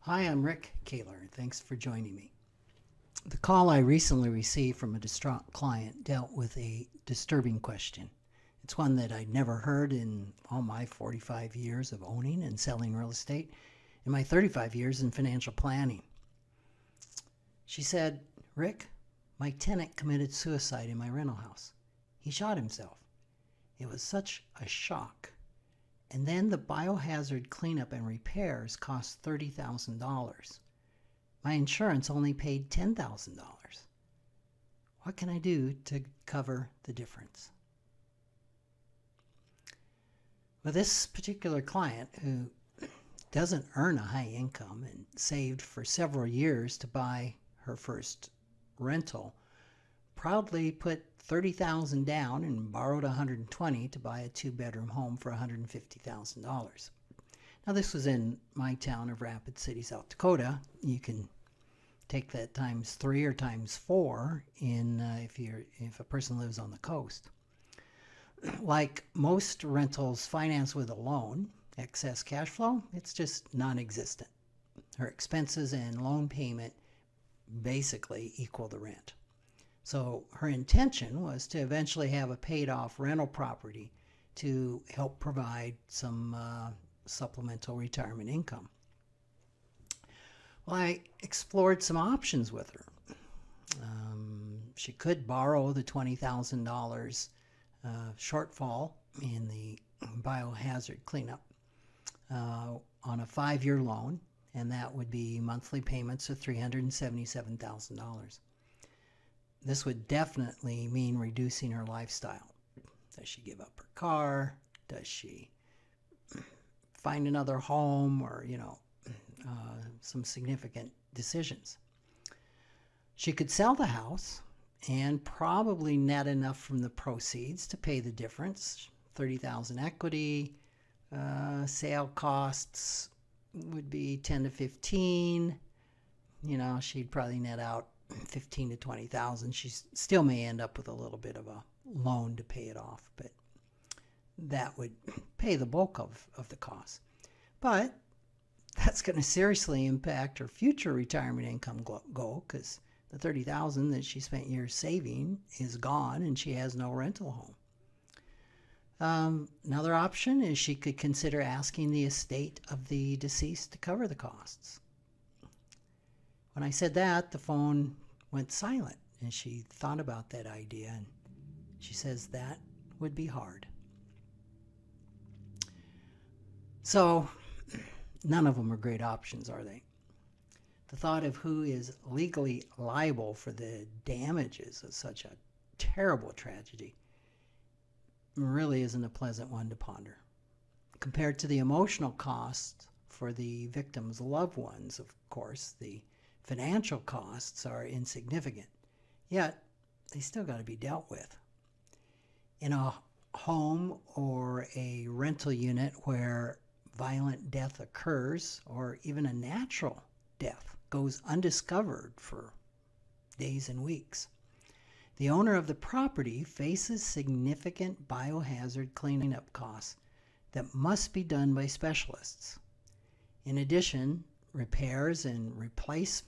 Hi, I'm Rick Kaler. Thanks for joining me. The call I recently received from a distraught client dealt with a disturbing question. It's one that I'd never heard in all my 45 years of owning and selling real estate and my 35 years in financial planning. She said, "Rick, my tenant committed suicide in my rental house. He shot himself. It was such a shock. And then the biohazard cleanup and repairs cost $30,000. My insurance only paid $10,000. What can I do to cover the difference?" Well, this particular client, who doesn't earn a high income and saved for several years to buy her first rental, proudly put $30,000 down and borrowed $120,000 to buy a two-bedroom home for $150,000. Now, this was in my town of Rapid City, South Dakota. You can take that times 3 or times 4 if a person lives on the coast. Like most rentals financed with a loan, excess cash flow, it's just non-existent. Her expenses and loan payment basically equal the rent. So her intention was to eventually have a paid-off rental property to help provide some supplemental retirement income. Well, I explored some options with her. She could borrow the $20,000 shortfall in the biohazard cleanup on a 5-year loan, and that would be monthly payments of $377,000. This would definitely mean reducing her lifestyle. Does she give up her car? Does she find another home, or some significant decisions? She could sell the house and probably net enough from the proceeds to pay the difference. $30,000 equity, sale costs would be 10 to 15. She'd probably net out 15 to 20,000. She still may end up with a little bit of a loan to pay it off, but that would pay the bulk of the cost. But that's going to seriously impact her future retirement income goal, because the $30,000 that she spent years saving is gone and she has no rental home. Another option is she could consider asking the estate of the deceased to cover the costs. When I said that, the phone went silent, and she thought about that idea, and she says that would be hard. So none of them are great options, are they? The thought of who is legally liable for the damages of such a terrible tragedy really isn't a pleasant one to ponder. Compared to the emotional cost for the victim's loved ones, of course, the financial costs are insignificant, yet they still got to be dealt with. In a home or a rental unit where violent death occurs, or even a natural death goes undiscovered for days and weeks, the owner of the property faces significant biohazard cleanup costs that must be done by specialists. In addition, repairs and replacement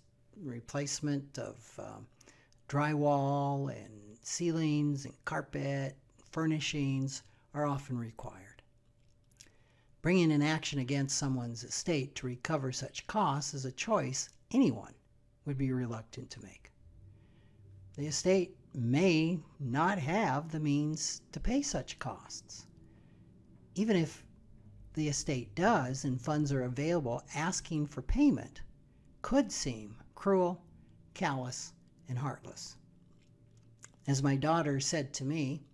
of drywall and ceilings and carpet, furnishings are often required. Bringing an action against someone's estate to recover such costs is a choice anyone would be reluctant to make. The estate may not have the means to pay such costs. Even if the estate does and funds are available, asking for payment could seem cruel, callous, and heartless. As my daughter said to me,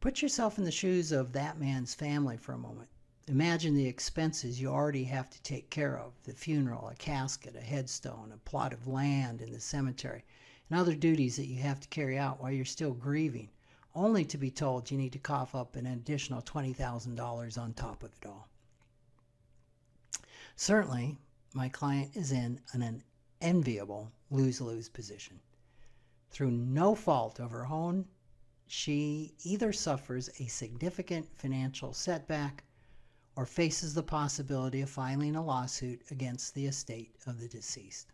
"Put yourself in the shoes of that man's family for a moment. Imagine the expenses you already have to take care of: the funeral, a casket, a headstone, a plot of land in the cemetery, and other duties that you have to carry out while you're still grieving, only to be told you need to cough up an additional $20,000 on top of it all." Certainly, my client is in an enviable lose-lose position. Through no fault of her own, she either suffers a significant financial setback or faces the possibility of filing a lawsuit against the estate of the deceased.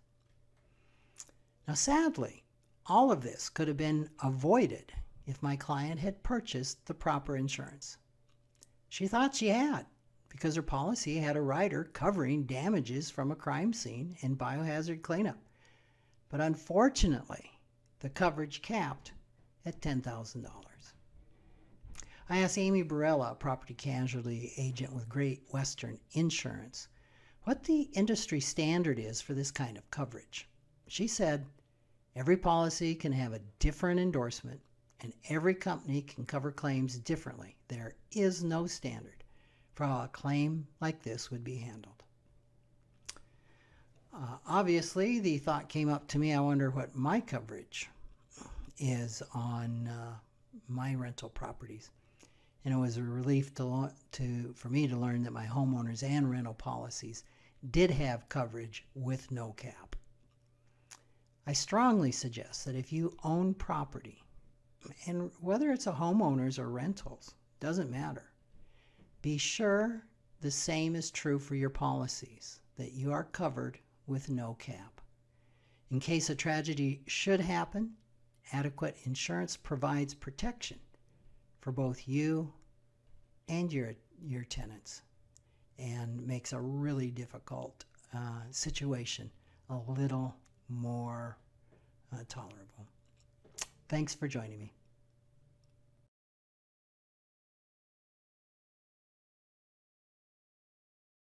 Now, sadly, all of this could have been avoided if my client had purchased the proper insurance. She thought she had, because her policy had a rider covering damages from a crime scene and biohazard cleanup. But unfortunately, the coverage capped at $10,000. I asked Amy Barella, a property casualty agent with Great Western Insurance, what the industry standard is for this kind of coverage. She said, every policy can have a different endorsement, and every company can cover claims differently. There is no standard for how a claim like this would be handled. Obviously, the thought came up to me, I wonder what my coverage is on my rental properties. And it was a relief for me to learn that my homeowners and rental policies did have coverage with no cap. I strongly suggest that if you own property, and whether it's a homeowner's or rentals, doesn't matter, be sure the same is true for your policies, that you are covered with no cap. In case a tragedy should happen, adequate insurance provides protection for both you and your tenants, and makes a really difficult situation a little more tolerable. Thanks for joining me.